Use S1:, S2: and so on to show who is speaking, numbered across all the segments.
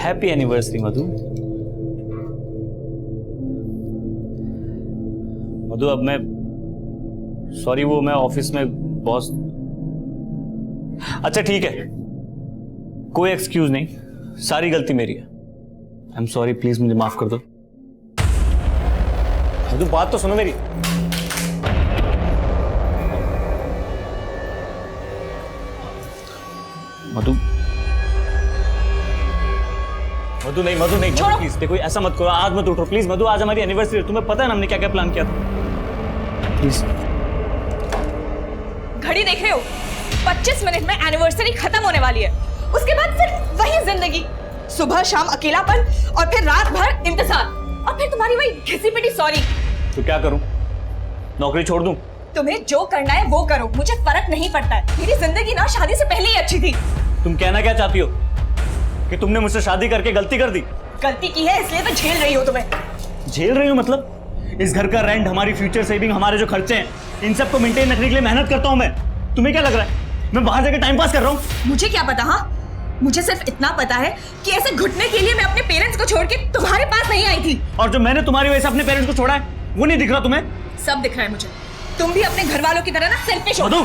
S1: Happy anniversary मधु। मधु अब मैं sorry, वो मैं ऑफिस में बॉस। अच्छा ठीक है, कोई एक्सक्यूज नहीं, सारी गलती मेरी है। आई एम सॉरी, प्लीज मुझे माफ कर दो। मधु बात तो सुनो मेरी। मधु मधु नहीं, मधु नहीं, प्लीज देखो ऐसा मत करो, आज मत उठो प्लीज। मधु आज हमारी एनिवर्सरी है, तुम्हें पता है ना हमने क्या क्या प्लान किया था। प्लीज।
S2: घड़ी देख रहे हो? 25 मिनट में एनिवर्सरी खत्म होने वाली है, उसके बाद फिर वही जिंदगी, सुबह शाम अकेलापन और फिर रात भर इंतजार और फिर तुम्हारी वही घिसी पिटी सॉरी।
S1: तो क्या करूं? नौकरी छोड़ दूं?
S2: तुम्हें जो करना है वो करो, मुझे फर्क नहीं पड़ता है। मेरी जिंदगी ना शादी से पहले ही अच्छी थी।
S1: तुम कहना क्या चाहती हो कि तुमने मुझसे शादी करके गलती कर दी?
S2: गलती की है इसलिए तो झेल रही हो तुम्हें।
S1: झेल रही हूँ मतलब? इस घर का रेंट, हमारी फ्यूचर सेविंग, हमारे जो खर्चे हैं, इन सब को मेंटेन रखने के लिए मेहनत करता हूँ मैं। तुम्हें क्या लग रहा है मैं बाहर जाकर टाइम पास कर रहा हूँ?
S2: मुझे क्या पता। हाँ, मुझे सिर्फ इतना पता है कि ऐसे घुटने के लिए मैं अपने पेरेंट्स को छोड़ के तुम्हारे पास नहीं आई थी।
S1: और जो मैंने तुम्हारी वजह से अपने पेरेंट्स को छोड़ा है वो नहीं दिख रहा तुम्हें?
S2: सब दिख रहा है मुझे। तुम भी अपने घर वालों की तरह ना सेल्फिश हो।
S1: मधु,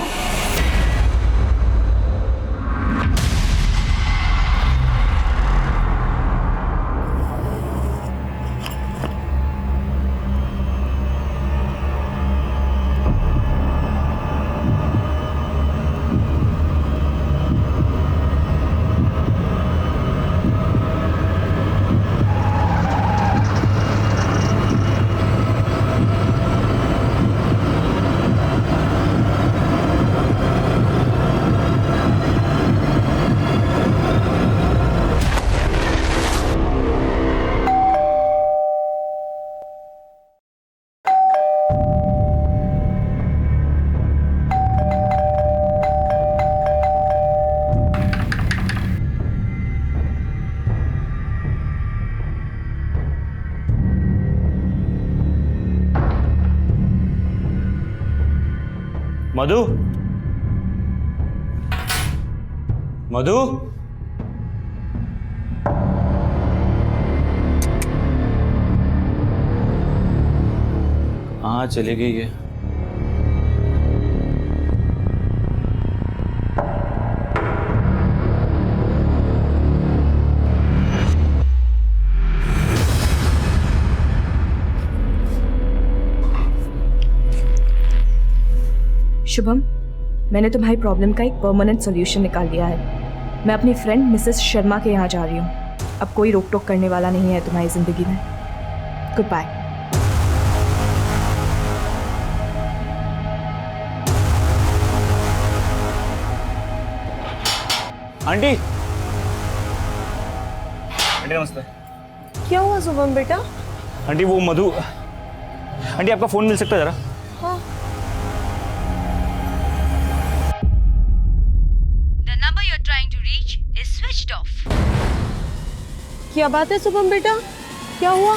S1: मधु, मधु, हाँ चले गई है।
S2: शुभम, मैंने तुम्हारी प्रॉब्लम का एक परमानेंट सॉल्यूशन निकाल लिया है। मैं अपनी फ्रेंड मिसेस शर्मा के यहाँ जा रही हूँ। अब कोई रोक टोक करने वाला नहीं है तुम्हारी जिंदगी में। Good bye.
S1: आंटी, आंटी नमस्ते।
S3: क्या हुआ शुभम बेटा?
S1: आंटी वो मधु, आंटी आपका फोन मिल सकता है जरा?
S3: हाँ। क्या बात है शुभम बेटा, क्या हुआ?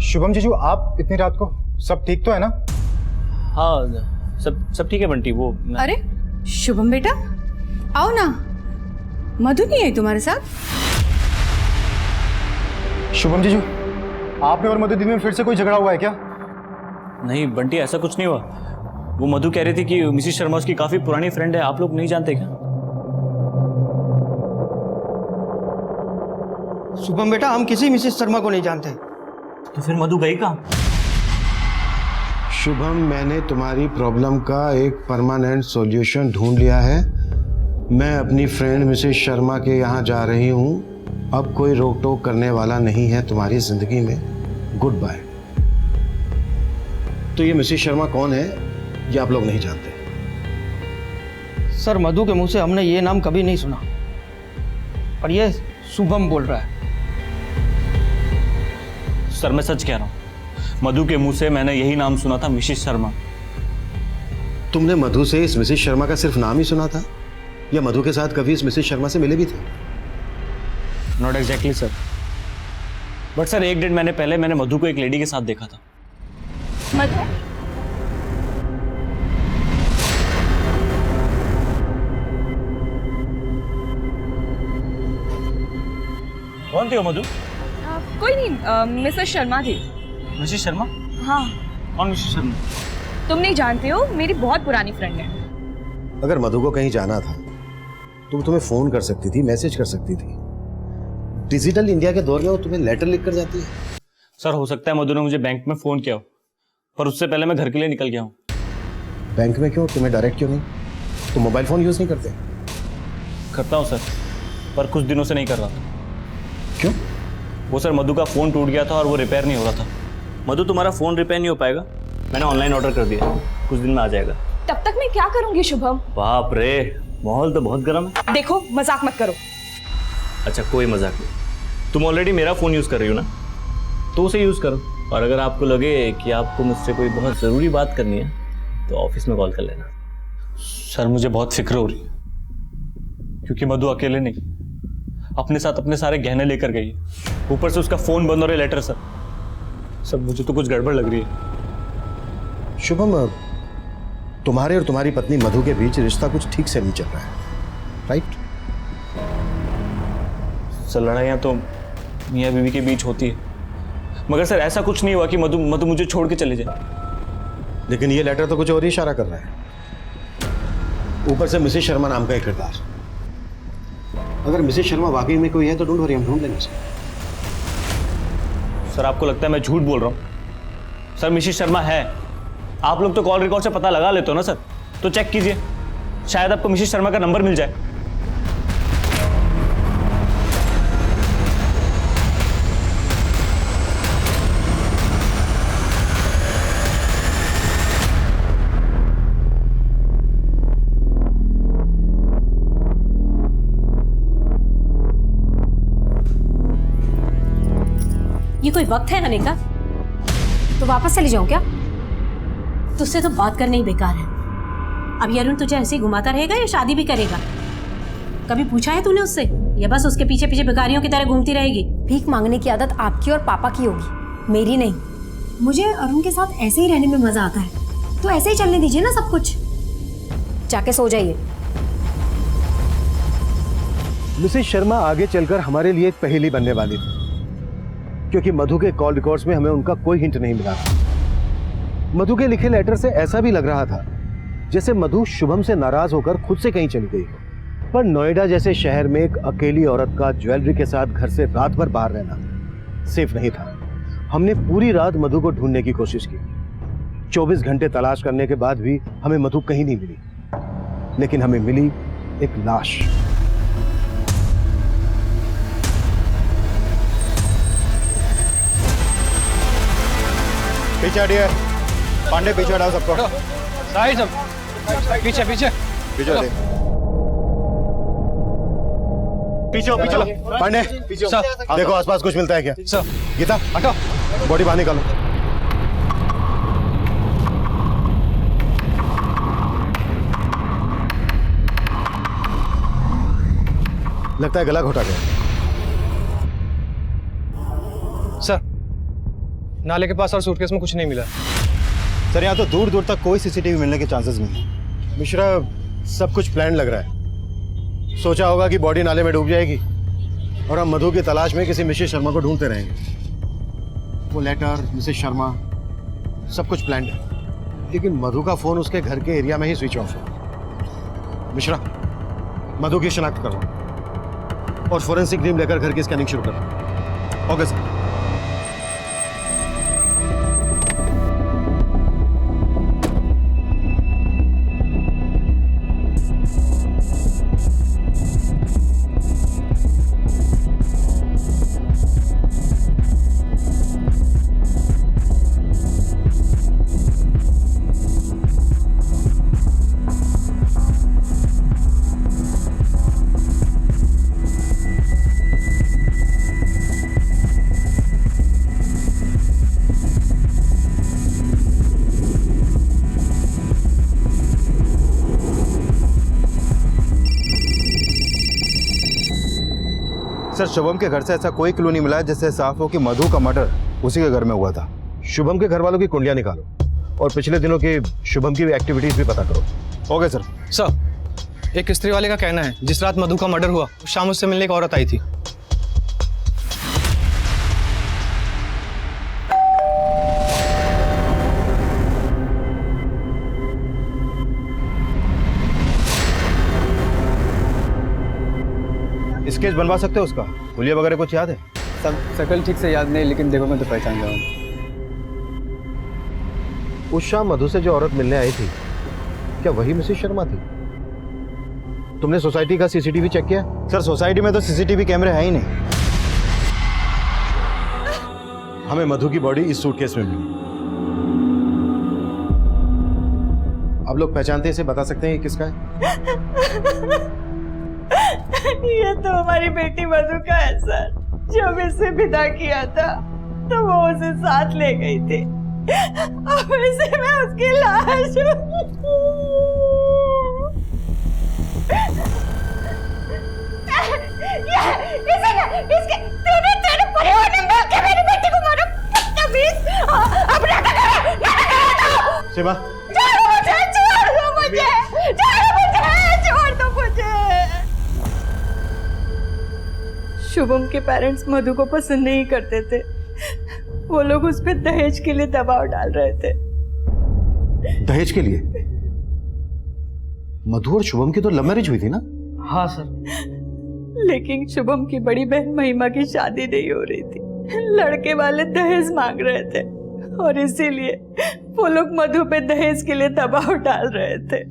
S4: शुभम जीजू, आप इतनी रात को, सब ठीक तो है ना?
S1: हाँ सब ठीक है बंटी। वो
S5: अरे शुभम बेटा, आओ ना। मधु नहीं आई तुम्हारे साथ?
S4: शुभम जीजू, आपने और मधु दीदी में फिर से कोई झगड़ा हुआ है क्या?
S1: नहीं बंटी, ऐसा कुछ नहीं हुआ। वो मधु कह रही थी कि मिसेस शर्मा उसकी काफी पुरानी फ्रेंड है। आप लोग नहीं जानते क्या?
S6: शुभम बेटा, हम किसी मिसेस शर्मा को नहीं जानते।
S1: तो फिर मधु गई कहाँ?
S7: शुभम, मैंने तुम्हारी प्रॉब्लम का एक परमानेंट सॉल्यूशन ढूंढ लिया है। मैं अपनी फ्रेंड मिसेस शर्मा के यहाँ जा रही हूँ। अब कोई रोक टोक करने वाला नहीं है तुम्हारी जिंदगी में। Good bye. तो ये मिसेस शर्मा कौन है ये आप लोग नहीं जानते?
S6: सर, मधु के मुंह से हमने ये नाम कभी नहीं सुना, और ये शुभम बोल रहा है।
S1: सर मैं सच कह रहा हूँ, मधु के मुंह से मैंने यही नाम सुना था, मिसेस शर्मा।
S7: तुमने मधु से इस मिसेस शर्मा का सिर्फ नाम ही सुना था, या मधु के साथ कभी इस मिसेस शर्मा से मिले भी थे?
S1: Not exactly sir, but sir 1 डेढ़ महीने पहले मैंने मधु को एक लेडी के साथ देखा था।
S2: मधु,
S1: कौन थी वो मधु?
S2: कोई नहीं, मिसेस शर्मा थी।
S1: मिसेस शर्मा?
S2: हाँ,
S1: कौन मिसेस शर्मा?
S2: तुम नहीं जानते हो, मेरी बहुत पुरानी फ्रेंड है।
S7: अगर मधु को कहीं जाना था तो तुम्हें फोन कर सकती थी, मैसेज कर सकती थी। डिजिटल इंडिया के दौर में वो तुम्हें लेटर लिख कर जाती है।
S1: सर हो सकता है मधु ने मुझे बैंक में फोन किया हो, पर उससे पहले मैं घर के लिए निकल गया हूँ।
S7: बैंक में क्यों? तुम्हें डायरेक्ट क्यों नहीं? तुम मोबाइल फोन यूज नहीं करते?
S1: करता हूँ सर, पर कुछ दिनों से नहीं कर रहा था।
S7: क्यों?
S1: वो सर मधु का फ़ोन टूट गया था और वो रिपेयर नहीं हो रहा था। मधु तुम्हारा फ़ोन रिपेयर नहीं हो पाएगा, मैंने ऑनलाइन ऑर्डर कर दिया, कुछ दिन में आ जाएगा।
S2: तब तक मैं क्या करूंगी शुभम?
S1: बाप रे, माहौल तो बहुत गर्म है।
S2: देखो, मजाक मत करो।
S1: अच्छा कोई मजाक नहीं, तुम ऑलरेडी मेरा फ़ोन यूज़ कर रही हो ना, तो उसे यूज़ करो। और अगर आपको लगे कि आपको मुझसे कोई बहुत ज़रूरी बात करनी है तो ऑफिस में कॉल कर लेना। सर मुझे बहुत फिक्र हो रही है, क्योंकि मधु अकेले नहीं, अपने साथ अपने सारे गहने लेकर गई है, ऊपर से उसका फ़ोन बंद हो रहा है, लेटर सर मुझे तो कुछ गड़बड़ लग रही है।
S7: शुभम, तुम्हारे और तुम्हारी पत्नी मधु के बीच रिश्ता कुछ ठीक से नहीं चल रहा है, राइट?
S1: सर लड़ाइयाँ तो मियाँ बीवी के बीच होती है, मगर सर ऐसा कुछ नहीं हुआ कि मधु मुझे छोड़ के चले जाए।
S7: लेकिन ये लेटर तो कुछ और ही इशारा कर रहा है। ऊपर से मिसेस शर्मा नाम का एक किरदार। अगर मिसेस शर्मा वाकई में कोई है तो डोंट वरी, हम ढूंढ लेंगे उसे।
S1: सर आपको लगता है मैं झूठ बोल रहा हूँ? सर मिसेस शर्मा है, आप लोग तो कॉल रिकॉर्ड से पता लगा लेते हो ना सर, तो चेक कीजिए, शायद आपको मिसेस शर्मा का नंबर मिल जाए।
S8: ये कोई वक्त है आने का? तो वापस चली जाऊं क्या? तुझसे तो बात करना ही बेकार है। अब ये अरुण तुझे ऐसे ही घुमाता रहेगा या शादी भी करेगा? कभी पूछा है तूने उससे, या बस उसके पीछे पीछे भिखारियों की तरह घूमती रहेगी?
S9: भीख मांगने की आदत आपकी और पापा की होगी, मेरी नहीं। मुझे अरुण के साथ ऐसे ही रहने में मजा आता है, तो ऐसे ही चलने दीजिए ना सब कुछ। जाके सो जाइए।
S7: मिसेस शर्मा आगे चलकर हमारे लिए एक पहेली बनने वाली थी, क्योंकि मधु के कॉल रिकॉर्ड्स में हमें उनका कोई हिंट नहीं मिला था। मधु के लिखे लेटर से ऐसा भी लग रहा था जैसे मधु शुभम से नाराज होकर खुद से कहीं चली गई हो। पर नोएडा जैसे शहर में एक अकेली औरत का ज्वेलरी के साथ घर से रात भर बाहर रहना सेफ नहीं था। हमने पूरी रात मधु को ढूंढने की कोशिश की। 24 घंटे तलाश करने के बाद भी हमें मधु कहीं नहीं मिली, लेकिन हमें मिली एक लाश।
S4: पीछे हटिए, पांडे पीछे हटाओ सबको।
S6: साइड सब पीछे पीछे
S4: पीछे हटिए। पीछे हो, पीछे लो। पांडे पीछे हो। देखो आसपास कुछ मिलता है क्या?
S6: सर
S4: गीता हटो, बॉडी बाहर निकालो। लगता है गला घोटा गया।
S6: सर नाले के पास और सूटकेस में कुछ नहीं मिला।
S4: सर यहाँ तो दूर दूर तक कोई सीसीटीवी मिलने के चांसेस नहीं है। मिश्रा, सब कुछ प्लान लग रहा है। सोचा होगा कि बॉडी नाले में डूब जाएगी और हम मधु की तलाश में किसी मिसेस शर्मा को ढूंढते रहेंगे। वो लेटर, मिसेस शर्मा, सब कुछ प्लान है, लेकिन मधु का फोन उसके घर के एरिया में ही स्विच ऑफ है। मिश्रा, मधु की शिनाख्त करो और फोरेंसिक टीम लेकर घर की स्कैनिंग शुरू करो। Okay sir. सर शुभम के घर से ऐसा कोई क्लू नहीं मिला है जिससे साफ हो कि मधु का मर्डर उसी के घर में हुआ था।
S7: शुभम के घर वालों की कुंडलियां निकालो और पिछले दिनों की शुभम की एक्टिविटीज भी पता करो।
S4: Okay sir.
S6: सर, एक स्त्री वाले का कहना है जिस रात मधु का मर्डर हुआ उस शाम उससे मिलने एक औरत आई थी।
S4: स्केच बनवा सकते हो उसका? हुलिया वगैरह कुछ याद है?
S10: सब शकल ठीक से याद नहीं, लेकिन देखो मैं तो पहचान जाऊंगा।
S7: उस शाम मधु से जो औरत मिलने आई थी, क्या वही मिसेस शर्मा थी? तुमने सोसाइटी का सीसीटीवी चेक किया?
S4: सर सोसाइटी में तो सीसीटीवी कैमरे है ही नहीं।
S7: हमें मधु की बॉडी इस सूटकेस में मिली। आप लोग पहचानते हैं इसे? बता सकते हैं ये किसका है?
S3: ये तो हमारी बेटी मधु का है सर। जब इसे विदा किया था तो वो उसे साथ ले गई थी। अब इसे मैं उसकी लाश इसके तेरे परिवार ने मिलकर मेरी बेटी को मारा। अब नाटक करो।
S4: शिवा
S3: छोड़ दो मुझे। शुभम के पेरेंट्स मधु को पसंद नहीं करते थे। वो लोग उस पर दहेज के लिए दबाव डाल रहे थे।
S7: दहेज के लिए? मधु और शुभम की तो लव मैरिज हुई थी ना?
S6: हाँ सर।
S3: लेकिन शुभम की बड़ी बहन महिमा की शादी नहीं हो रही थी। लड़के वाले दहेज मांग रहे थे और इसीलिए वो लोग मधु पे दहेज के लिए दबाव डाल रहे थे।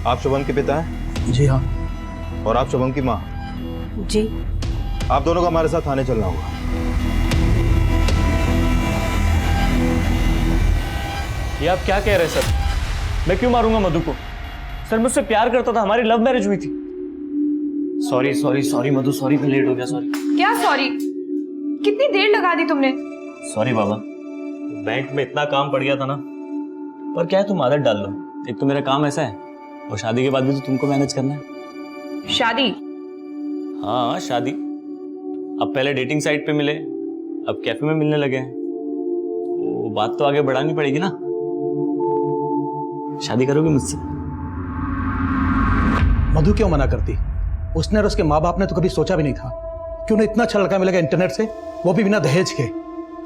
S4: आप शुभम के पिता हैं?
S6: जी हाँ।
S4: और आप शुभम की माँ?
S8: जी।
S4: आप दोनों को हमारे साथ थाने चलना होगा।
S1: ये आप क्या कह रहे हैं सर? मैं क्यों मारूंगा मधु को? सर मुझसे प्यार करता था, हमारी लव मैरिज हुई थी। सॉरी सॉरी सॉरी मधु, सॉरी मैं लेट हो गया, सॉरी।
S2: क्या सॉरी? कितनी देर लगा दी तुमने?
S1: सॉरी बाबा, बैंक में इतना काम पड़ गया था ना। पर क्या है, तुम आदत डाल लो। एक तो मेरा काम ऐसा है और शादी के बाद भी तो तुमको मैनेज करना है।
S2: शादी?
S1: हाँ शादी। अब पहले डेटिंग साइट पे मिले, अब कैफे में मिलने लगे हैं। तो बात तो आगे बढ़ानी पड़ेगी ना। शादी करोगे मुझसे?
S11: मधु क्यों मना करती? उसने और उसके माँ बाप ने तो कभी सोचा भी नहीं था कि उन्हें इतना अच्छा लड़का मिलेगा इंटरनेट से, वो भी बिना दहेज के।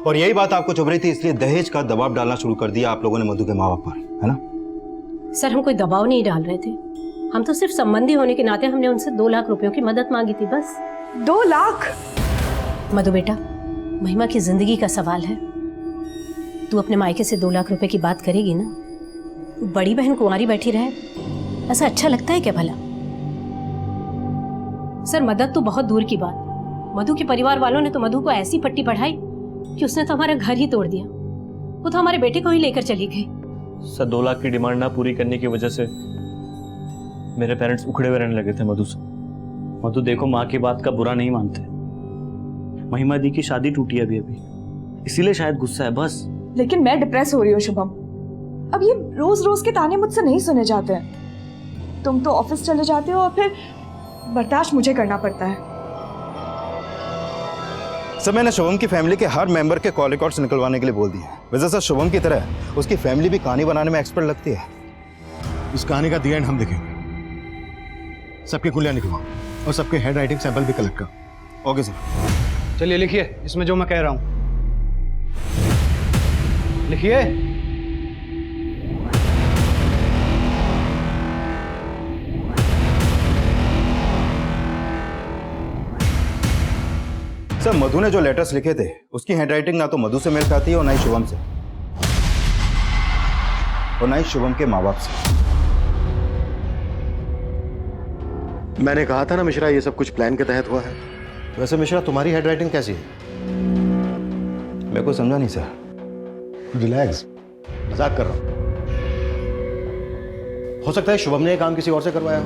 S4: और यही बात आपको चुभ रही थी, इसलिए दहेज का दबाव डालना शुरू कर दिया आप लोगों ने मधु के माँ बाप पर, है ना?
S8: सर हम कोई दबाव नहीं डाल रहे थे, हम तो सिर्फ संबंधी होने के नाते हमने उनसे 2 लाख रुपयों की मदद मांगी थी, बस।
S2: 2 लाख?
S8: मधु बेटा, महिमा की जिंदगी का सवाल है। तू अपने मायके से 2 लाख रुपए की बात करेगी ना? बड़ी बहन कुंवारी बैठी रहे, ऐसा अच्छा लगता है क्या भला? सर मदद तो बहुत दूर की बात, मधु के परिवार वालों ने तो मधु को ऐसी पट्टी पढ़ाई कि उसने तो हमारा घर ही तोड़ दिया। वो तो हमारे बेटे को ही लेकर चली गई।
S1: सर 2 लाख की डिमांड ना पूरी करने की वजह से मेरे पेरेंट्स उखड़े हुए रहने लगे थे मधु से। मधु देखो, माँ की बात का बुरा नहीं मानते। महिमा दी की शादी टूटी अभी अभी, इसीलिए शायद गुस्सा है, बस।
S2: लेकिन मैं डिप्रेस हो रही हूँ शुभम। अब ये रोज रोज के ताने मुझसे नहीं सुने जाते हैं। तुम तो ऑफिस चले जाते हो और फिर बर्दाश्त मुझे करना पड़ता है।
S4: सर मैंने शुभम की फैमिली के हर मेंबर के कॉल रिकॉर्ड्स निकलवाने के लिए बोल दिए। वैसे सर शुभम की तरह उसकी फैमिली भी कहानी बनाने में एक्सपर्ट लगती है।
S7: इस कहानी का दी एंड हम देखेंगे। सबके कुंडलियां निकलवाओ और सबके हैंड राइटिंग सैंपल भी कलेक्ट करो।
S4: Okay sir.
S6: चलिए लिखिए इसमें जो मैं कह रहा हूं। लिखिए।
S4: सर मधु ने जो लेटर्स लिखे थे उसकी हैंडराइटिंग ना तो मधु से मेल खाती है और ना ही शुभम से, और ना ही शुभम के माँ बाप से।
S7: मैंने कहा था ना मिश्रा, ये सब कुछ प्लान के तहत हुआ है। वैसे मिश्रा तुम्हारी हैंडराइटिंग कैसी है?
S4: मेरे को समझा नहीं सर।
S7: रिलैक्स, मजाक कर रहा हूं।
S4: हो सकता है शुभम ने ये काम किसी और से करवाया हो।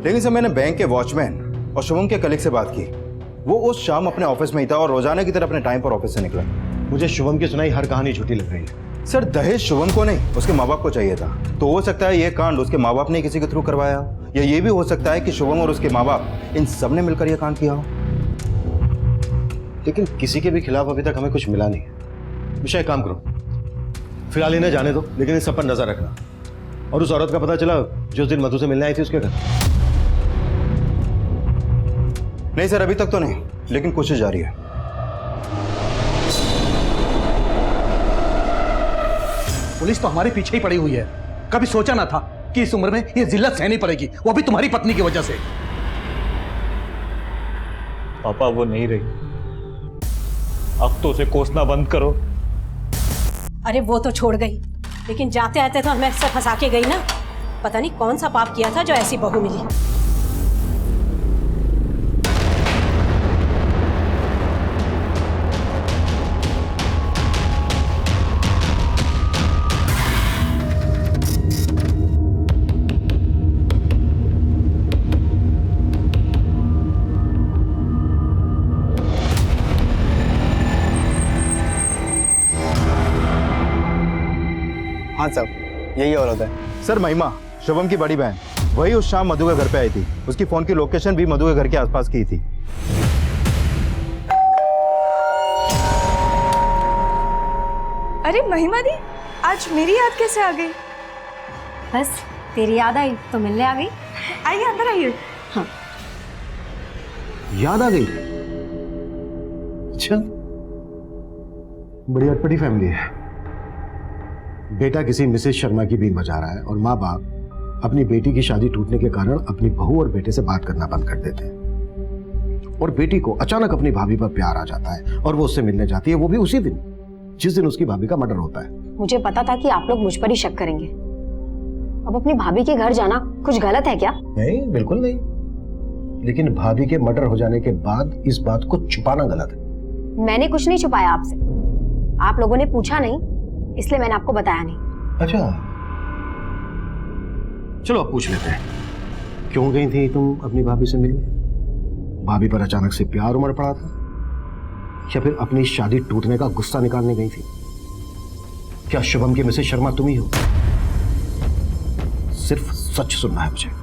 S12: लेकिन सर मैंने बैंक के वॉचमैन और शुभम के कलीग से बात की, वो उस शाम अपने ऑफिस में ही था और रोजाना की तरह अपने टाइम पर ऑफिस से निकला।
S4: मुझे शुभम की सुनाई हर कहानी झूठी लग रही है।
S12: सर दहेज शुभम को नहीं, उसके माँ बाप को चाहिए था। तो हो सकता है ये कांड उसके माँ बाप ने किसी के थ्रू करवाया, या ये भी हो सकता है कि शुभम और उसके माँ बाप इन सब ने मिलकर यह कांड किया हो।
S4: लेकिन किसी के भी खिलाफ अभी तक हमें कुछ मिला नहीं है। मिशा एक काम करो, फिलहाल इन्हें जाने दो, लेकिन इस सब पर नजर रखना। और उस औरत का पता चला जो उस दिन मधु से मिलने आई थी उसके घर?
S12: नहीं सर, अभी तक तो नहीं, लेकिन कोशिश जारी है।
S11: पुलिस तो हमारे पीछे ही पड़ी हुई है। कभी सोचा ना था कि इस उम्र में ये जिल्लत सहनी पड़ेगी, वो भी तुम्हारी पत्नी की वजह से।
S1: पापा वो नहीं रही, अब तो उसे कोसना बंद करो।
S8: अरे वो तो छोड़ गई, लेकिन जाते आते तो हमें सब फंसा के गई ना। पता नहीं कौन सा पाप किया था जो ऐसी बहू मिली।
S10: हाँ साहब, यही औरत है।
S12: सर महिमा, शुभम की बड़ी बहन, वही उस शाम मधु के घर पे आई थी। उसकी फोन की लोकेशन भी मधु के घर के आसपास की थी।
S2: अरे महिमा दी, आज मेरी याद कैसे आ गई?
S9: बस तेरी याद आई तो मिलने आ गई।
S2: आइए अंदर आइए।
S9: हाँ,
S4: याद आ गई? अच्छा, बड़ी अटपटी फैमिली है। बेटा किसी मिसेस शर्मा की बीन बजा रहा है और माँ बाप अपनी बेटी की शादी टूटने के कारण अपनी बहू और बेटे से बात करना बंद कर देते हैं। और बेटी को अचानक अपनी भाभी पर प्यार आ जाता है और वो उससे मिलने जाती है, वो भी उसी दिन जिस दिन उसकी भाभी का मर्डर होता है।
S9: मुझे पता था कि आप लोग मुझ पर ही शक करेंगे। अब अपनी भाभी के घर जाना कुछ गलत है क्या?
S4: नहीं, बिल्कुल नहीं। लेकिन भाभी के मर्डर हो जाने के बाद इस बात को छुपाना गलत है।
S9: मैंने कुछ नहीं छुपाया आपसे, आप लोगों ने पूछा नहीं इसलिए मैंने आपको बताया नहीं।
S4: अच्छा, चलो अब पूछ लेते हैं, क्यों गई थी तुम अपनी भाभी से मिलने? भाभी पर अचानक से प्यार उमड़ पड़ा था, या फिर अपनी शादी टूटने का गुस्सा निकालने गई थी? क्या शुभम की मिसेस शर्मा तुम ही हो? सिर्फ सच सुनना है मुझे।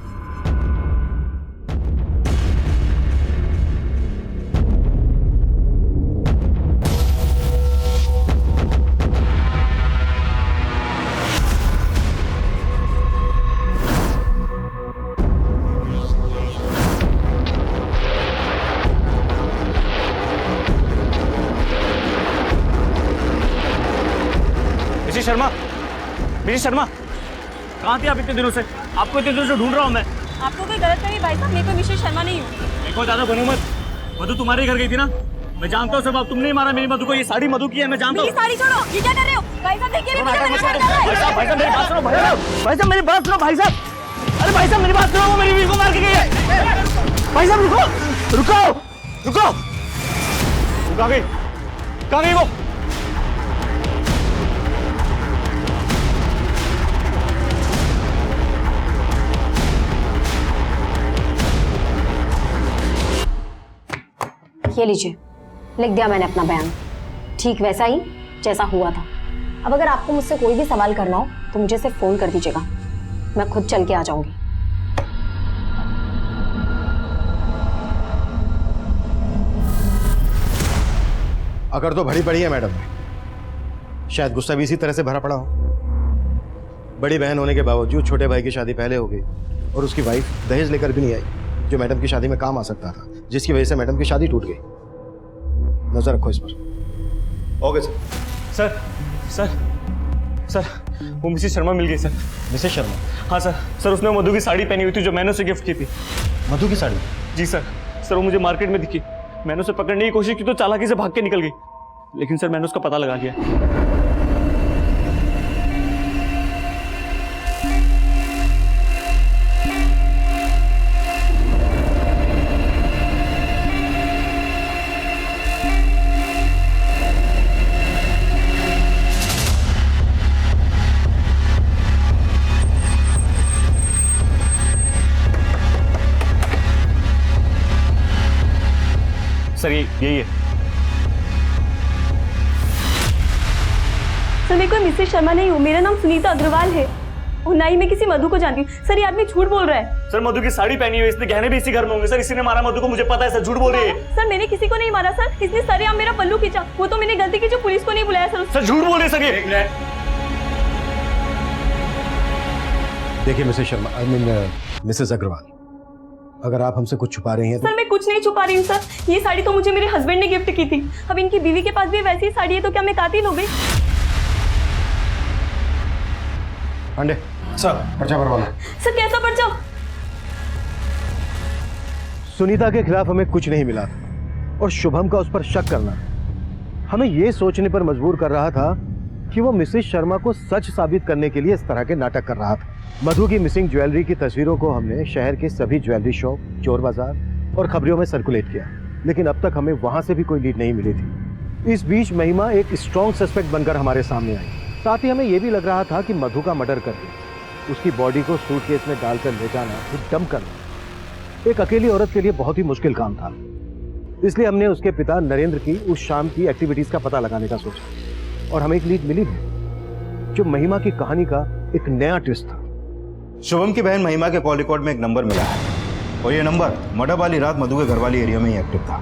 S1: शर्मा, मिसेस शर्मा, कहाँ थी आप इतने दिनों से? आपको इतने दिनों से ढूंढ रहा हूँ मैं।
S3: आपको कोई गलत नहीं भाई साहब, मैं कोई मिसेस शर्मा नहीं हूँ।
S1: देखो ज्यादा बनो मत, मधु तुम्हारे घर गई थी ना, मैं जानता हूँ सब। आप तुमने ही मारा मेरी मधु को, ये साड़ी मधु की है, मैं जानता हूँ।
S3: साड़ी छोड़ो, ये क्या कर रहे हो भाई साहब? देखिए
S1: भाई साहब मेरी बात सुनो, भाई साहब मेरी बात सुनो, भाई साहब, अरे भाई साहब मेरी बात सुनो, वो मेरी बीवी को मार के गई है। भाई साहब रुको रुको रुको, कहाँ गई, कहाँ गई वो?
S9: ये लीजिए, लिख दिया मैंने अपना बयान, ठीक वैसा ही जैसा हुआ था। अब अगर आपको मुझसे कोई भी सवाल करना हो तो मुझे सिर्फ फोन कर दीजिएगा, मैं खुद चल के आ जाऊंगी।
S4: अगर तो भरी पड़ी है मैडम, शायद गुस्सा भी इसी तरह से भरा पड़ा हो। बड़ी बहन होने के बावजूद छोटे भाई की शादी पहले हो गई और उसकी वाइफ दहेज लेकर भी नहीं आई, जो मैडम की शादी में काम आ सकता था, जिसकी वजह से मैडम की शादी टूट गई। नजर रखो इस पर।
S12: Okay sir.
S1: सर सर वो मिसेस शर्मा मिल गई सर।
S4: मिसेस शर्मा?
S1: हाँ सर। सर उसने मधु की साड़ी पहनी हुई थी जो मैंने उसे गिफ्ट की थी।
S4: मधु की साड़ी?
S1: जी सर। सर वो मुझे मार्केट में दिखी, मैंने उसे पकड़ने की कोशिश की तो चालाकी से भाग के निकल गई, लेकिन सर मैंने उसका पता लगा लिया। यही है।
S3: सर मैं कोई मिसेस शर्मा नहीं हूँ, मेरा नाम सुनीता अग्रवाल है और ना ही मैं किसी मधु को जानती हूँ। सर ये आदमी झूठ बोल रहा है।
S1: सर मधु की साड़ी पहनी हुई, इसने गहने भी इसी घर में होंगे। सर इसी ने मारा मधु को, मुझे पता है। सर झूठ बोल रही है।
S3: सर मैंने किसी को नहीं मारा सर, इसने सरेआम मेरा पल्लू खींचा। वो तो मैंने गलती की जो पुलिस को नहीं बुलाया सर।
S1: सर झूठ बोल रहे सर ये।
S4: देखिए Mrs Sharma, I mean Mrs Agarwal, अगर आप हमसे कुछ छुपा रही हैं तो...
S3: सर मैं कुछ नहीं छुपा रही हूँ सर। ये साड़ी तो मुझे मेरे हस्बैंड ने गिफ्ट की थी। अब इनकी बीवी के पास भी वैसी ही साड़ी है तो क्या मैं कातिल हो गई?
S4: पांडे सर, पर्चा भरवा लो।
S3: सर कैसा पर्चा?
S4: सुनीता के खिलाफ हमें कुछ नहीं मिला था और शुभम का उस पर शक करना हमें यह सोचने पर मजबूर कर रहा था कि वो मिसेस शर्मा को सच साबित करने के लिए इस तरह के नाटक कर रहा था। मधु की मिसिंग ज्वेलरी की तस्वीरों को हमने शहर के सभी ज्वेलरी शॉप, चोर बाजार और खबरों में सर्कुलेट किया, लेकिन अब तक हमें वहां से भी कोई लीड नहीं मिली थी। इस बीच महिमा एक स्ट्रॉन्ग सस्पेक्ट बनकर हमारे सामने आई। साथ ही हमें यह भी लग रहा था कि मधु का मर्डर करके उसकी बॉडी को सूटकेस में डालकर ले जाना, फिर डंप करना एक अकेली औरत के लिए बहुत ही मुश्किल काम था। इसलिए हमने उसके पिता नरेंद्र की उस शाम की एक्टिविटीज का पता लगाने का सोचा और हमें एक लीड मिली है जो महिमा की कहानी का एक नया ट्विस्ट था।
S12: शुभम की बहन महिमा के कॉल रिकॉर्ड में एक नंबर मिला है और ये नंबर मर्डर वाली रात मधु के घर वाली एरिया में ही एक्टिव था।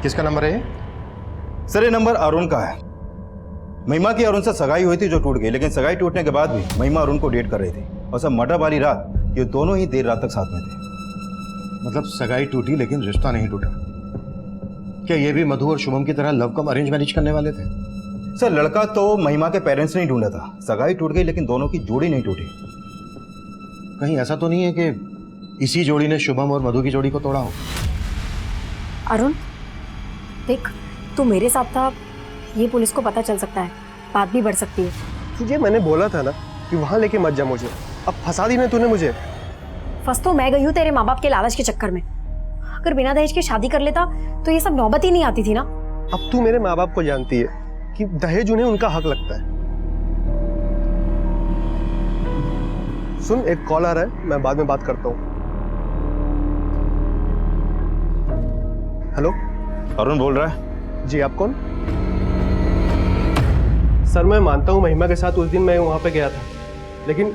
S4: किसका नंबर है?
S12: सर ये नंबर अरुण का है। महिमा की अरुण से सगाई हुई थी जो टूट गई, लेकिन सगाई टूटने के बाद भी महिमा अरुण को डेट कर रही थी और सब मर्डर वाली रात ये दोनों ही देर रात तक साथ में थे।
S4: मतलब सगाई टूटी लेकिन रिश्ता नहीं टूटा। क्या ये भी मधु और शुभम की तरह लव कम अरेंज मैरिज करने वाले थे?
S12: सर लड़का तो महिमा के पेरेंट्स ने ही ढूंढा था। सगाई टूट गई लेकिन दोनों की जोड़ी नहीं टूटी।
S4: कहीं ऐसा तो नहीं है कि इसी जोड़ी ने शुभम और मधु की जोड़ी को तोड़ा हो?
S9: अरुण देख, तू मेरे साथ था, ये पुलिस को पता चल सकता है, बात भी बढ़ सकती है।
S6: तुझे मैंने बोला था ना कि वहां लेके मत जा मुझे। अब फंसा दी ना तूने मुझे।
S9: फंस तो मैं गई हूँ तेरे माँ बाप के लालच के चक्कर में। अगर बिना दहेज के शादी कर लेता तो ये सब नौबत ही नहीं आती थी ना।
S6: अब तू मेरे माँ बाप को जानती है कि दहेज उन्हें उनका हक लगता है। सुन, एक कॉल आ रहा है, मैं बाद में बात करता हूँ। हेलो,
S12: अरुण बोल रहा है।
S6: जी आप कौन? सर मैं मानता हूँ महिमा के साथ उस दिन मैं वहाँ पे गया था, लेकिन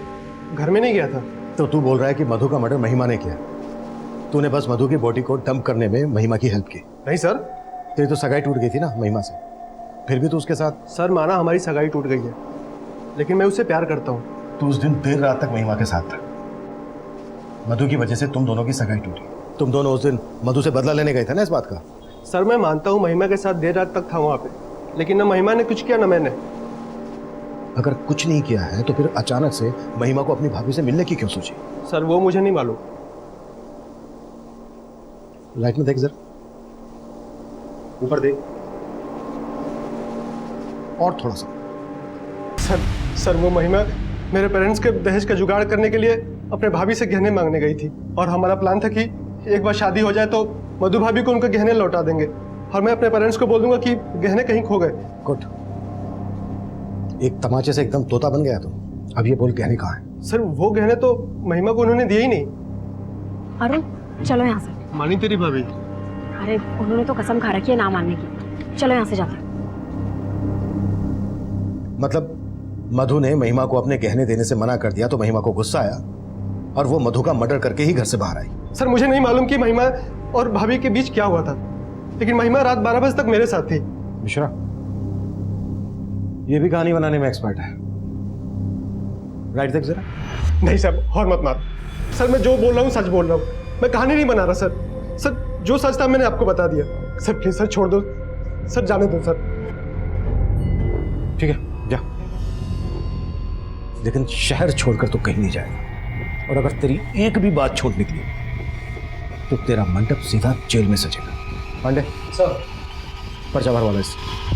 S6: घर में नहीं गया था।
S4: तो तू बोल रहा है कि मधु का मर्डर महिमा ने किया? तूने बस मधु की बॉडी को डंप करने में महिमा की हेल्प की?
S6: नहीं सर।
S4: तेरी तो सगाई टूट गई थी ना महिमा से, फिर भी तू उसके साथ?
S6: सर माना हमारी सगाई टूट गई है, लेकिन मैं उससे प्यार करता हूँ।
S4: तू उस दिन देर रात तक महिमा के साथ था। मधु की वजह से तुम दोनों की सगाई टूटी। तुम दोनों उस दिन मधु से बदला लेने गए थे ना इस बात का?
S6: सर मैं मानता हूँ महिमा के साथ देर रात तक था वहाँ पे, लेकिन ना महिमा ने कुछ किया ना मैंने।
S4: अगर कुछ नहीं किया है तो फिर अचानक से महिमा को अपनी भाभी से मिलने की क्यों सोची?
S6: सर वो मुझे नहीं मालूम।
S4: लाइट में देख जरा, ऊपर देख, और थोड़ा सा।
S6: सर वो महिमा मेरे पेरेंट्स के दहेज का जुगाड़ करने के लिए अपने भाभी से गहने मांगने गई थी और हमारा प्लान था कि एक बार शादी हो जाए तो मधु भाभी को उनके गहने लौटा देंगे और मैं अपने पेरेंट्स को बोल दूंगा कि गहने कहीं खो गए।
S4: गुड, एक तमाचे से एकदम तोता बन गया तो। अब ये बोल गहने कहाँ है?
S6: सर वो गहने तो महिमा को उन्होंने दिए ही नहीं।
S9: अरुण चलो यहाँ से।
S6: मानी तेरी भाभी?
S9: अरे उन्होंने तो कसम खा रखी है ना मानने की। चलो यहाँ से जाते।
S4: मतलब मधु ने महिमा को अपने गहने देने से मना कर दिया तो महिमा को गुस्सा आया और वो मधु का मर्डर करके ही घर से बाहर आई।
S6: सर मुझे नहीं मालूम कि महिमा और भाभी के बीच क्या हुआ था, लेकिन महिमा रात 12 बजे तक मेरे साथ थी।
S4: मिश्रा, ये भी कहानी बनाने में एक्सपर्ट है। राइट देख जरा।
S6: नहीं सर, और मत मार। सर मैं जो बोल रहा हूँ सच बोल रहा हूँ, मैं कहानी नहीं बना रहा सर। सर जो सच था मैंने आपको बता दिया। सर प्लीज सर छोड़ दो सर, जाने दो सर।
S4: ठीक है जा, लेकिन शहर छोड़कर तो कहीं नहीं जाएगा और अगर तेरी एक भी बात छोड़ निकली तो तेरा मंडप सीधा जेल में सजेगा। पांडे
S6: सर,
S4: पर्चा भरवा लो इससे।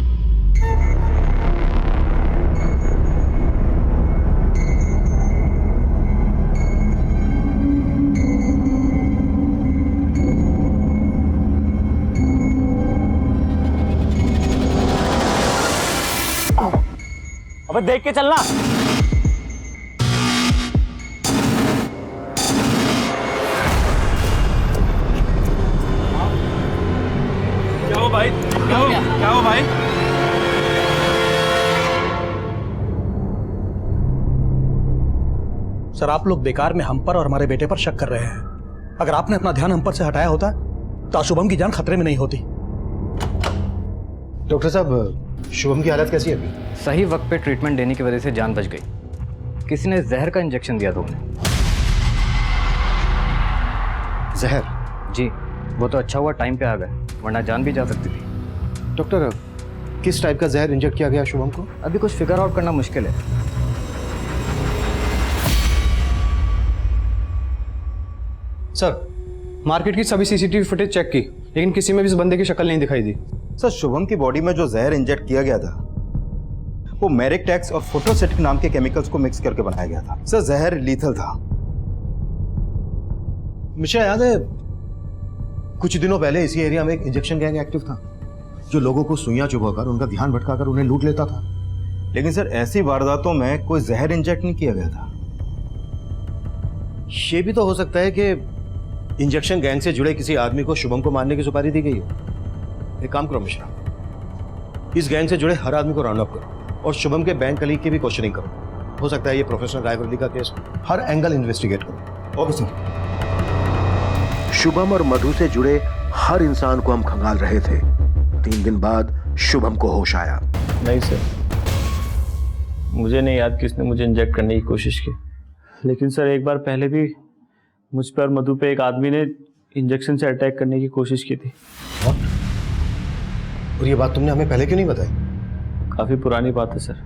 S1: अबे देख के चलना। क्या हो भाई,
S11: सर आप लोग बेकार में हम पर और हमारे बेटे पर शक कर रहे हैं। अगर आपने अपना ध्यान हम पर से हटाया होता तो शुभम की जान खतरे में नहीं होती।
S4: डॉक्टर साहब, शुभम की हालत कैसी है अभी?
S10: सही वक्त पे ट्रीटमेंट देने की वजह से जान बच गई। किसी ने जहर का इंजेक्शन दिया था उन्हें।
S4: जहर?
S10: जी, वो तो अच्छा हुआ टाइम पे आ गए, वरना जान भी जा सकती थी।
S4: डॉक्टर, किस टाइप का जहर इंजेक्ट किया गया शुभम को?
S10: अभी कुछ फिगर आउट करना मुश्किल है। सर, मार्केट की सभी सीसीटीवी फुटेज चेक की, लेकिन किसी में भी इस बंदे की शक्ल नहीं दिखाई दी।
S12: सर, शुभम की बॉडी में जो जहर इंजेक्ट किया गया था वो मेरिकटेक्स और फोटोसेटिक नाम के केमिकल्स को मिक्स करके बनाया गया था। सर, जहर लीथल था।
S4: मिश्रा, याद है कुछ दिनों पहले इसी एरिया में एक इंजेक्शन गैंग एक्टिव था जो लोगों को सुइयां चुभाकर उनका ध्यान भटकाकर उन्हें लूट लेता था।
S12: लेकिन सर, ऐसी वारदातों में कोई जहर इंजेक्ट नहीं किया गया था।
S4: ये भी तो हो सकता है कि इंजेक्शन गैंग से जुड़े किसी आदमी को शुभम को मारने की सुपारी दी गई हो। एक काम करो मिश्रा, इस गैंग से जुड़े हर आदमी को राउंड अप करो और शुभम के बैंक कलीग की भी क्वेश्चनिंग करो। हो सकता है ये प्रोफेशनल राइवलरी का केस, हर एंगल इन्वेस्टिगेट करो।
S12: Okay sir.
S7: शुभम और मधु से जुड़े हर इंसान को हम खंगाल रहे थे। 3 दिन बाद शुभम को होश आया।
S1: नहीं सर, मुझे नहीं याद किसने मुझे इंजेक्ट करने की कोशिश की, लेकिन सर एक बार पहले भी मुझ पर मधु पे एक आदमी ने इंजेक्शन से अटैक करने की कोशिश की थी।
S4: और ये बात तुमने हमें पहले क्यों नहीं बताई?
S1: काफ़ी पुरानी बात है सर।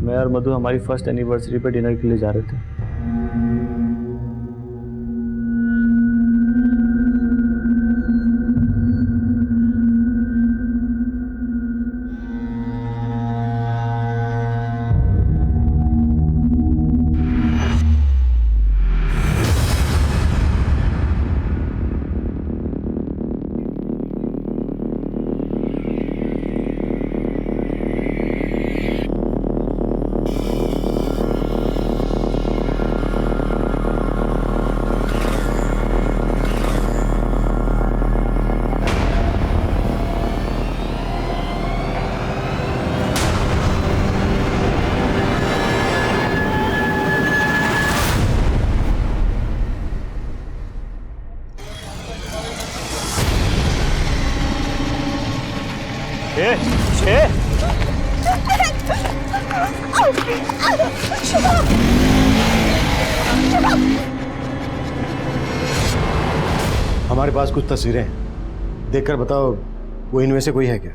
S1: मैं और मधु हमारी फर्स्ट एनिवर्सरी पे डिनर के लिए जा रहे थे।
S4: हमारे पास कुछ तस्वीरें हैं, देखकर बताओ वो इनमें से कोई है क्या?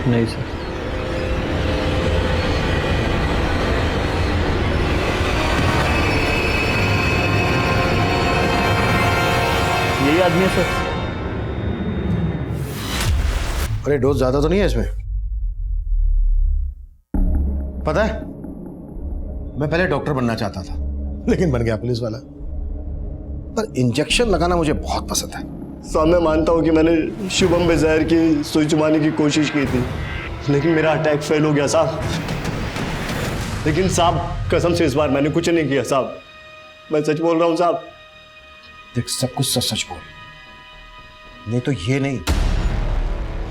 S1: नहीं सर। यही आदमी है सर।
S4: अरे डोज ज्यादा तो नहीं है इसमें? पता है, मैं पहले डॉक्टर बनना चाहता था लेकिन बन गया पुलिस वाला। पर इंजेक्शन लगाना मुझे बहुत पसंद है।
S13: साहब, मैं मानता हूँ कि मैंने शुभम में जहर की सुई चुबाने की कोशिश की थी, लेकिन मेरा अटैक फेल हो गया साहब। लेकिन साहब कसम से इस बार मैंने कुछ नहीं किया साहब, मैं सच बोल रहा हूँ साहब।
S4: देख, सब कुछ सच सच बोल, नहीं तो ये नहीं,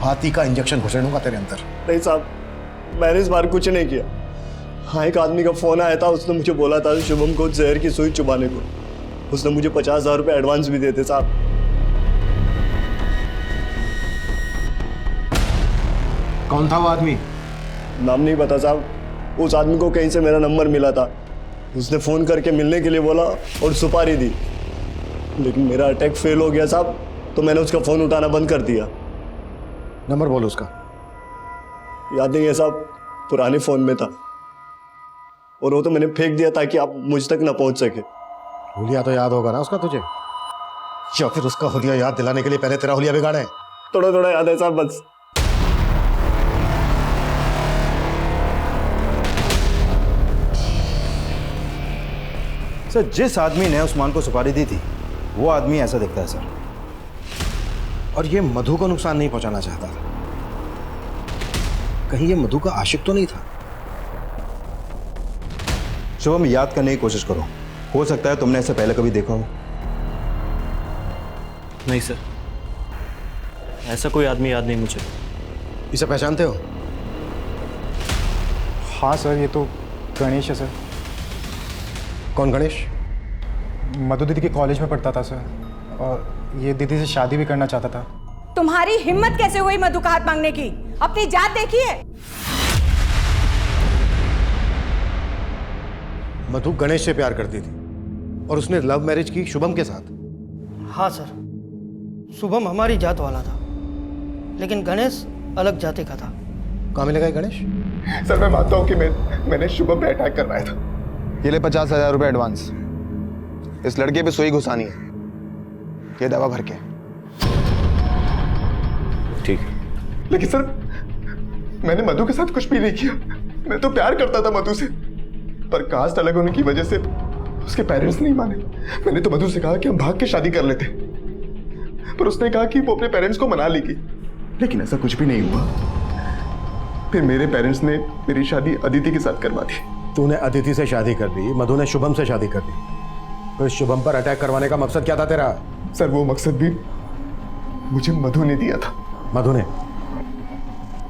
S4: हाथी का इंजेक्शन घुसेड़ूंगा तेरे अंदर।
S13: नहीं साहब, मैंने इस बार कुछ नहीं किया। हाँ, एक आदमी का फोन आया था, उसने मुझे बोला था शुभम को जहर की सुई चुबाने को। उसने मुझे 50,000 रुपये एडवांस भी देते साहब।
S4: कौन था वो आदमी?
S13: नाम नहीं पता साहब। उस आदमी को कहीं से मेरा नंबर मिला था, उसने फ़ोन करके मिलने के लिए बोला और सुपारी दी, लेकिन मेरा अटैक फेल हो गया साहब, तो मैंने उसका फ़ोन उठाना बंद कर दिया।
S4: नंबर बोलो उसका।
S13: याद नहीं है साहब, पुराने फ़ोन में था और वो तो मैंने फेंक दिया ताकि आप मुझ तक ना पहुंच सके।
S4: हुलिया तो याद होगा ना उसका तुझे, या फिर उसका हुलिया याद दिलाने के लिए पहले तेरा हुलिया बिगाड़े?
S13: थोड़ा थोड़ा याद है साहब बस।
S12: सर, जिस आदमी ने उस्मान को सुपारी दी थी वो आदमी ऐसा दिखता है सर।
S4: और ये मधु को नुकसान नहीं पहुंचाना चाहता था। कहीं ये मधु का आशिक तो नहीं था?
S12: शुभम, याद करने की कोशिश करो, हो सकता है तुमने ऐसे पहले कभी देखा हो।
S1: नहीं सर, ऐसा कोई आदमी याद नहीं मुझे।
S4: इसे पहचानते हो?
S14: हाँ सर, ये तो गणेश है सर।
S4: कौन गणेश?
S14: मधु दीदी के कॉलेज में पढ़ता था सर, और ये दीदी से शादी भी करना चाहता था।
S3: तुम्हारी हिम्मत कैसे हुई मधु का हाथ मांगने की? अपनी जात देखी है?
S4: मधु गणेश से प्यार करती थी और उसने लव मैरिज की शुभम के साथ।
S15: हाँ सर, शुभम हमारी जात वाला था, लेकिन गणेश अलग जाति का था।
S4: कहाँ मिलेगा ये गणेश?
S16: सर मैं मानता हूँ कि मैंने शुभम पे अटैक करवाया था।
S17: ये ले 50,000 रुपए एडवांस। इस लड़के पे सुई घुसानी है, ये दवा भर के।
S1: ठीक है।
S16: लेकिन सर मैंने मधु के साथ कुछ भी नहीं किया। मैं तो प्यार करता था मधु से, पर कास्ट अलग होने की वजह से उसके पेरेंट्स नहीं माने। मैंने तो मधु से कहा कि हम भाग के शादी कर लेते, पर उसने कहा कि वो अपने पेरेंट्स को मना लेगी। लेकिन ऐसा कुछ भी नहीं हुआ। फिर मेरे पेरेंट्स ने मेरी शादी अदिति के साथ करवा दी।
S4: तूने अदिति से शादी कर दी, मधु ने शुभम से शादी कर दी, तो इस शुभम पर अटैक करवाने का मकसद क्या था तेरा?
S16: सर वो मकसद भी मुझे मधु ने दिया था।
S4: मधु ने?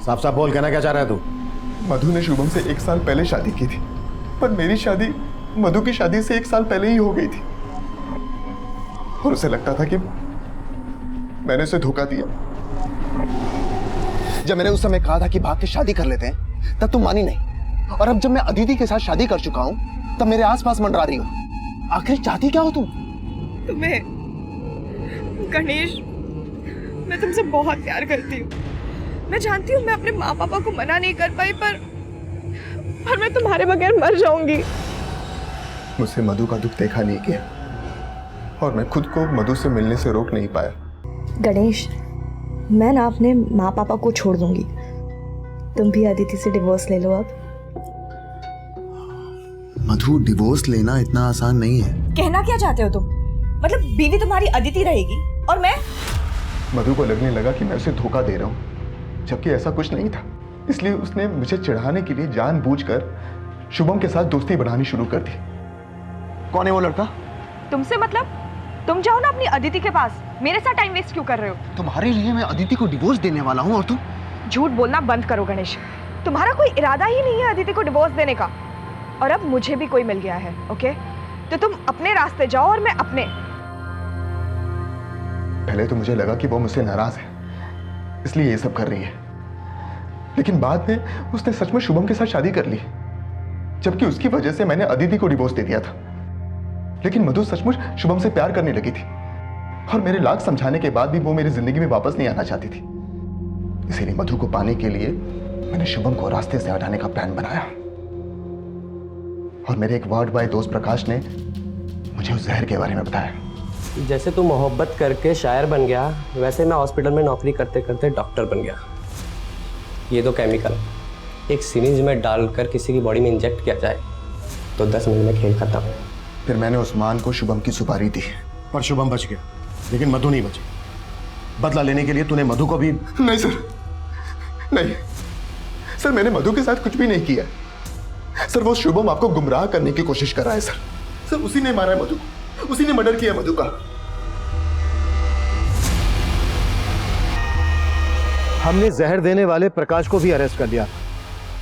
S4: साफ साफ बोल, कहना क्या चाह रहा है तू?
S16: मधु ने शुभम से 1 साल पहले शादी की थी, पर मेरी शादी मधु की शादी से 1 साल पहले ही हो गई थी, और उसे लगता था कि मैंने उसे धोखा दिया।
S17: जब मैंने उस समय कहा था कि भाग के शादी कर लेते हैं, तब तुम मानी नहीं, और अब जब मैं अदिति के साथ शादी कर चुका हूं, तब मेरे आसपास मंडरा रही हो। आखिर चाहती क्या हो तुम?
S2: तुम्हें गणेश, मैं तुमसे बहुत प्यार करती हूँ। मैं जानती हूँ मैं अपने माँ पापा को मना नहीं कर पाई, पर मैं तुम्हारे बगैर मर जाऊंगी।
S16: मुझसे मधु का दुख देखा नहीं गया, और मैं खुद को मधु से मिलने से रोक नहीं पाया।
S2: गणेश, मैं ना अपने माँ पापा को छोड़ दूंगी। तुम भी अदिति से डिवोर्स ले लो अब।
S17: मधु, डिवोर्स लेना इतना आसान नहीं है।
S3: कहना क्या चाहते हो तुम? मतलब बीवी तुम्हारी अदिति रहेगी और मैं?
S16: मधु को लगने लगा कि मैं उसे धोखा दे रहा हूँ, जबकि ऐसा कुछ नहीं था। इसलिए उसने मुझे चिढ़ाने के लिए जानबूझकर शुभम के साथ दोस्ती बढ़ानी शुरू कर दी।
S17: कौन है वो लड़का?
S2: तुमसे मतलब? तुम जाओ ना अपनी अदिति के पास, मेरे साथ टाइम वेस्ट क्यों कर रहे हो?
S17: तुम्हारे लिए मैं अदिति को डिवोर्स देने वाला हूँ, और तुम?
S2: झूठ बोलना बंद करो गणेश। तुम्हारा कोई इरादा ही नहीं है अदिति को डिवोर्स देने का, और अब मुझे भी कोई मिल गया है। ओके, तो तुम अपने रास्ते जाओ और मैं अपने।
S16: पहले तो मुझे लगा कि वो मुझसे नाराज है, इसलिए ये सब कर रही है, लेकिन बाद में उसने सच में शुभम के साथ शादी कर ली, जबकि उसकी वजह से मैंने अदिति को डिवोर्स दे दिया था। लेकिन मधु सचमुच शुभम से प्यार करने लगी थी, और मेरे लाख समझाने के बाद भी वो मेरी जिंदगी में वापस नहीं आना चाहती थी। इसीलिए मधु को पाने के लिए मैंने शुभम को रास्ते से हटाने का प्लान बनाया, और मेरे एक वार्ड बॉय दोस्त प्रकाश ने मुझे उस जहर के बारे में बताया।
S18: जैसे तू मोहब्बत करके शायर बन गया, वैसे मैं हॉस्पिटल में नौकरी करते करते डॉक्टर बन गया। ये दो केमिकल एक सिरिंज में डालकर किसी की बॉडी में इंजेक्ट किया जाए तो 10 मिनट में खेल खत्म।
S16: फिर मैंने उस्मान को शुभम की सुपारी दी,
S4: पर शुभम बच गया, लेकिन मधु नहीं बची। बदला लेने के लिए तूने मधु को भी?
S16: नहीं सर, नहीं सर, मैंने मधु के साथ कुछ भी नहीं किया। सर वो शुभम आपको गुमराह करने की कोशिश कर रहा है सर। सर उसी ने मारा है मधु को, उसी ने मर्डर किया मधु का।
S4: हमने जहर देने वाले प्रकाश को भी अरेस्ट कर लिया,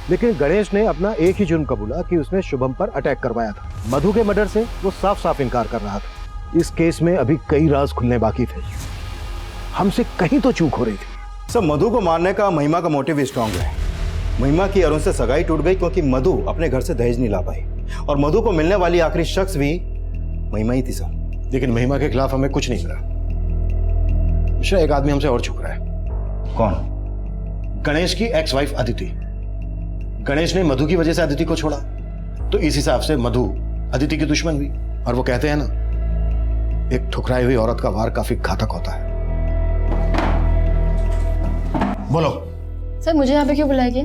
S4: लेकिन गणेश ने अपना एक ही जुर्म कबूला कि उसने शुभम पर अटैक करवाया था। मधु के मर्डर से वो साफ साफ इनकार कर रहा था। इस केस में अभी कई राज खुलने बाकी थे, हमसे कहीं तो चूक हो रही थी।
S12: सब मधु को मारने का महिमा का मोटिव स्ट्रांग है। महिमा की अरुण से सगाई टूट गई क्योंकि मधु अपने घर से दहेज नहीं ला पाई, और मधु को मिलने वाली आखिरी शख्स भी महिमा ही थी सर।
S4: लेकिन महिमा के खिलाफ हमें कुछ नहीं मिला। मिश्रा, एक आदमी हमसे और छुप रहा है।
S12: कौन?
S4: गणेश की एक्स वाइफ अदिति। गणेश ने मधु की वजह से अदिति को छोड़ा, तो इस हिसाब से मधु अदिति की दुश्मन हुई। और वो कहते हैं ना, एक ठुकराई हुई औरत का वार काफी घातक होता है। बोलो
S19: सर, मुझे यहाँ पे क्यों बुलाया गया?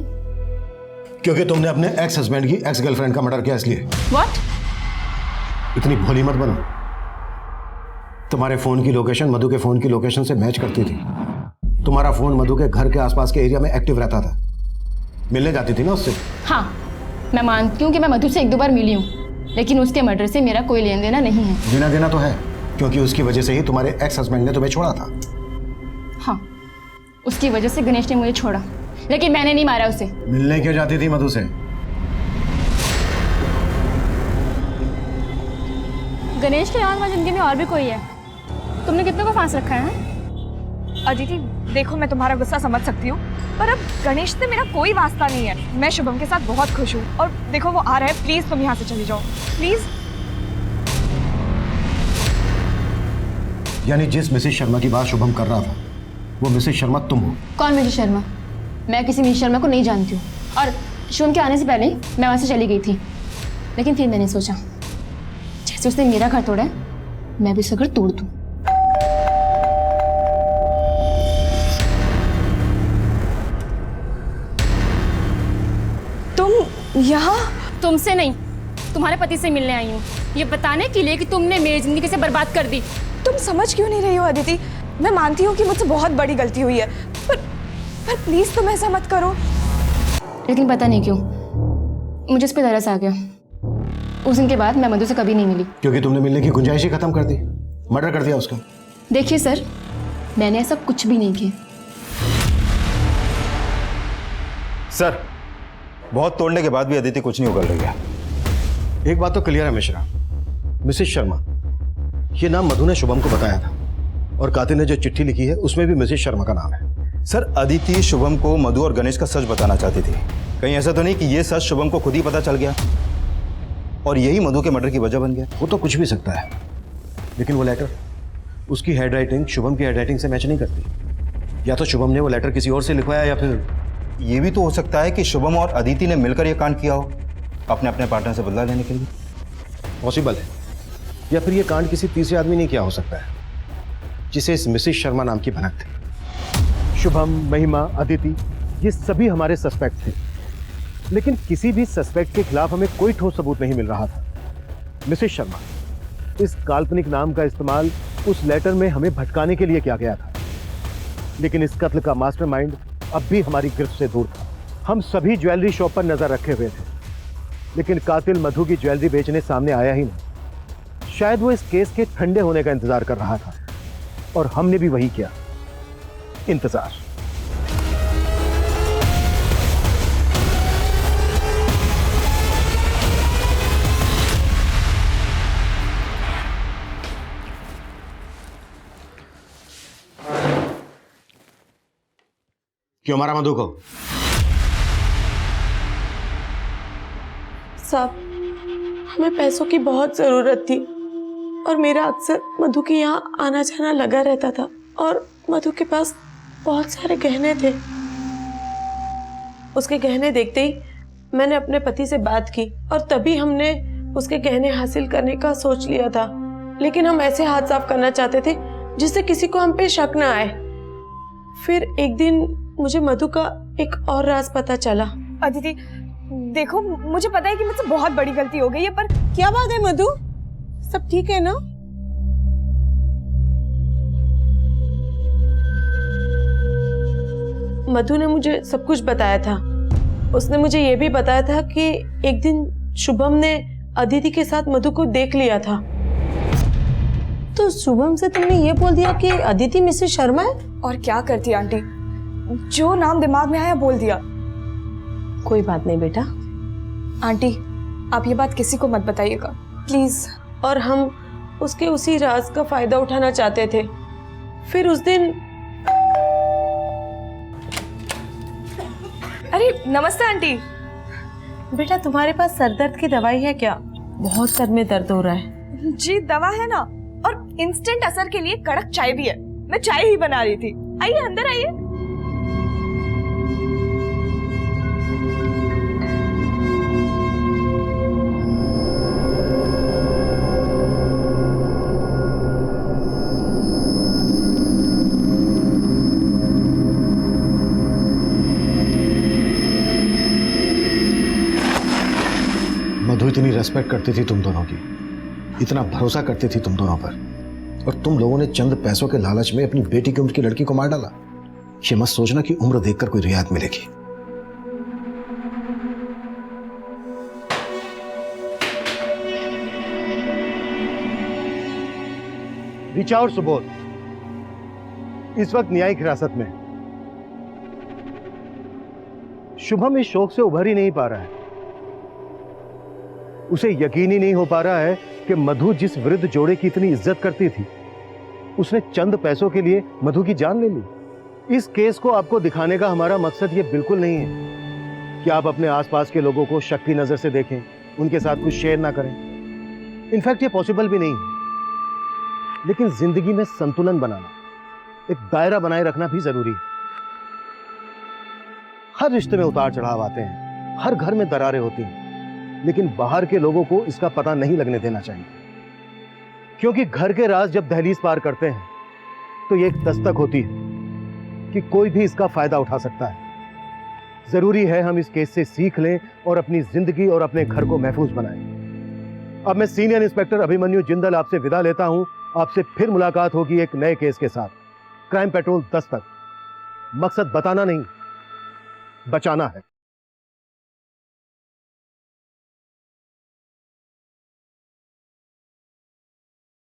S4: क्योंकि तुमने अपने एक्स हस्बैंड की एक्स गर्लफ्रेंड का मर्डर किया, इसलिए।
S19: व्हाट?
S4: इतनी भोली मत बनो। तुम्हारे फोन की लोकेशन मधु के फोन की लोकेशन से मैच करती थी। तुम्हारा फोन मधु के घर के आसपास के एरिया में एक्टिव रहता था। मिलने जाती थी ना उससे?
S19: हाँ, मैं मानती हूँ कि मैं मधु से 1-2 बार मिली हूँ, लेकिन उसके मर्डर से मेरा कोई लेन देना नहीं है।
S4: देना देना तो है,
S7: क्योंकि उसकी वजह से ही तुम्हारे एक्स हस्बैंड ने तुम्हें छोड़ा था।
S19: हाँ, उसकी वजह से गणेश ने मुझे छोड़ा, लेकिन मैंने नहीं मारा उसे।
S7: मिलने क्यों जाती थी मधु से?
S19: गणेश के अलावा हमारी जिंदगी में और भी कोई है। तुमने कितने को फांस रखा है?
S2: अदिति देखो, मैं तुम्हारा गुस्सा समझ सकती हूँ, पर अब गणेश से मेरा कोई वास्ता नहीं है। मैं शुभम के साथ बहुत खुश हूँ और देखो वो आ रहा है, प्लीज तुम यहाँ से चली जाओ प्लीज।
S7: यानी जिस मिसेस शर्मा की बात शुभम कर रहा था वो मिसेस शर्मा तुम हो?
S19: कौन मिसेस शर्मा? मैं किसी मिसेस शर्मा को नहीं जानती हूँ, और शुभम के आने से पहले ही मैं वहाँ से चली गई थी। लेकिन फिर मैंने सोचा जैसे उसने मेरा घर तोड़ा है, मैं भी उसका घर तोड़ दूँ।
S2: तुम यहाँ?
S19: तुमसे नहीं, तुम्हारे पति से मिलने आई हूँ, ये बताने के लिए कि तुमने मेरी जिंदगी से बर्बाद कर दी।
S2: तुम समझ क्यों नहीं रही हो अदिति? मैं मानती हूँ कि मुझसे बहुत बड़ी गलती हुई है, पर प्लीज तुम ऐसा मत करो।
S19: लेकिन पता नहीं क्यों मुझे इस पे तरस आ गया। उस दिन के बाद मैं मधु से कभी नहीं मिली।
S7: क्योंकि तुमने मिलने की गुंजाइश ही खत्म कर दी, मर्डर कर दिया उसका।
S19: देखिए सर, मैंने ऐसा कुछ भी नहीं किया।
S12: सर, बहुत तोड़ने के बाद भी अदिति कुछ नहीं उगल रही है।
S7: एक बात तो क्लियर है मिश्रा, मिसेस शर्मा, ये नाम मधु ने शुभम को बताया था, और कातिल ने जो चिट्ठी लिखी है उसमें भी मिसेस शर्मा का नाम है।
S12: सर, अदिति शुभम को मधु और गणेश का सच बताना चाहती थी। कहीं ऐसा तो नहीं कि ये सच शुभम को खुद ही पता चल गया और यही मधु के मर्डर की वजह बन गया?
S7: वो तो कुछ भी सकता है, लेकिन वो लेटर, उसकी हैंडराइटिंग शुभम की हैंडराइटिंग से मैच नहीं करती। या तो शुभम ने वो लेटर किसी और से लिखवाया, या फिर
S12: ये भी तो हो सकता है कि शुभम और अदिति ने मिलकर ये कांड किया हो, अपने अपने पार्टनर से बदला लेने के लिए।
S7: पॉसिबल है। या फिर ये कांड किसी तीसरे आदमी ने किया हो सकता है, जिसे इस मिसेस शर्मा नाम की भनक थी।
S4: शुभम, महिमा, अदिति, ये सभी हमारे सस्पेक्ट थे, लेकिन किसी भी सस्पेक्ट के खिलाफ हमें कोई ठोस सबूत नहीं मिल रहा था। मिसेस शर्मा, इस काल्पनिक नाम का इस्तेमाल उस लेटर में हमें भटकाने के लिए किया गया था, लेकिन इस कत्ल का मास्टरमाइंड अब भी हमारी गिरफ्त से दूर था। हम सभी ज्वेलरी शॉप पर नजर रखे हुए थे, लेकिन कातिल मधु की ज्वेलरी बेचने सामने आया ही नहीं। शायद वो इस केस के ठंडे होने का इंतजार कर रहा था, और हमने भी वही किया, इंतजार।
S7: क्यों मारा मधु को?
S3: साहब, हमें पैसों की बहुत ज़रूरत थी और मेरा अक्सर मधु के यहाँ आना जाना लगा रहता था, और मधु के पास बहुत सारे गहने थे। उसके गहने देखते ही मैंने अपने पति से बात की और तभी हमने उसके गहने हासिल करने का सोच लिया था। लेकिन हम ऐसे हाथ साफ करना चाहते थे जिससे किसी को हम पे शक ना आए। फिर एक दिन मुझे मधु का एक और राज पता चला।
S2: अदिति देखो, मुझे पता है कि मुझसे बहुत बड़ी गलती हो गई है, पर
S3: क्या बात है मधु, सब ठीक है ना? मधु ने मुझे सब कुछ बताया था। उसने मुझे यह भी बताया था कि एक दिन शुभम ने अदिति के साथ मधु को देख लिया था। तो शुभम से तुमने ये बोल दिया कि अदिति मिसेस शर्मा है?
S2: और क्या करती आंटी, जो नाम दिमाग में आया बोल दिया।
S3: कोई बात नहीं बेटा।
S2: आंटी, आप ये बात किसी को मत बताइएगा प्लीज।
S3: और हम उसके उसी राज का फायदा उठाना चाहते थे। फिर उस दिन
S2: अरे नमस्ते आंटी।
S3: बेटा, तुम्हारे पास सर दर्द की दवाई है क्या? बहुत सर में दर्द हो रहा है।
S2: जी दवा है ना, और इंस्टेंट असर के लिए कड़क चाय भी है। मैं चाय ही बना रही थी। आइए अंदर आइए।
S7: मधु इतनी रेस्पेक्ट करती थी तुम दोनों की, इतना भरोसा करती थी तुम दोनों पर, और तुम लोगों ने चंद पैसों के लालच में अपनी बेटी की उम्र की लड़की को मार डाला। ये मत सोचना कि उम्र देखकर कोई रियायत मिलेगी।
S4: ऋचा और सुबोध इस वक्त न्यायिक हिरासत में है। शुभम इस शोक से उभर ही नहीं पा रहा है। उसे यकीन ही नहीं हो पा रहा है कि मधु जिस वृद्ध जोड़े की इतनी इज्जत करती थी, उसने चंद पैसों के लिए मधु की जान ले ली। इस केस को आपको दिखाने का हमारा मकसद ये बिल्कुल नहीं है कि आप अपने आसपास के लोगों को शक की नजर से देखें, उनके साथ कुछ शेयर ना करें। इनफैक्ट ये पॉसिबल भी नहीं है। लेकिन जिंदगी में संतुलन बनाना, एक दायरा बनाए रखना भी जरूरी है। हर रिश्ते में उतार चढ़ाव आते हैं, हर घर में दरारें होती हैं, लेकिन बाहर के लोगों को इसका पता नहीं लगने देना चाहिए, क्योंकि घर के राज जब दहलीज पार करते हैं तो ये एक दस्तक होती है कि कोई भी इसका फायदा उठा सकता है। जरूरी है हम इस केस से सीख लें और अपनी जिंदगी और अपने घर को महफूज बनाएं। अब मैं सीनियर इंस्पेक्टर अभिमन्यु जिंदल आपसे विदा लेता हूं। आपसे फिर मुलाकात होगी एक नए केस के साथ। क्राइम पेट्रोल 10 तक। मकसद बताना नहीं, बचाना है।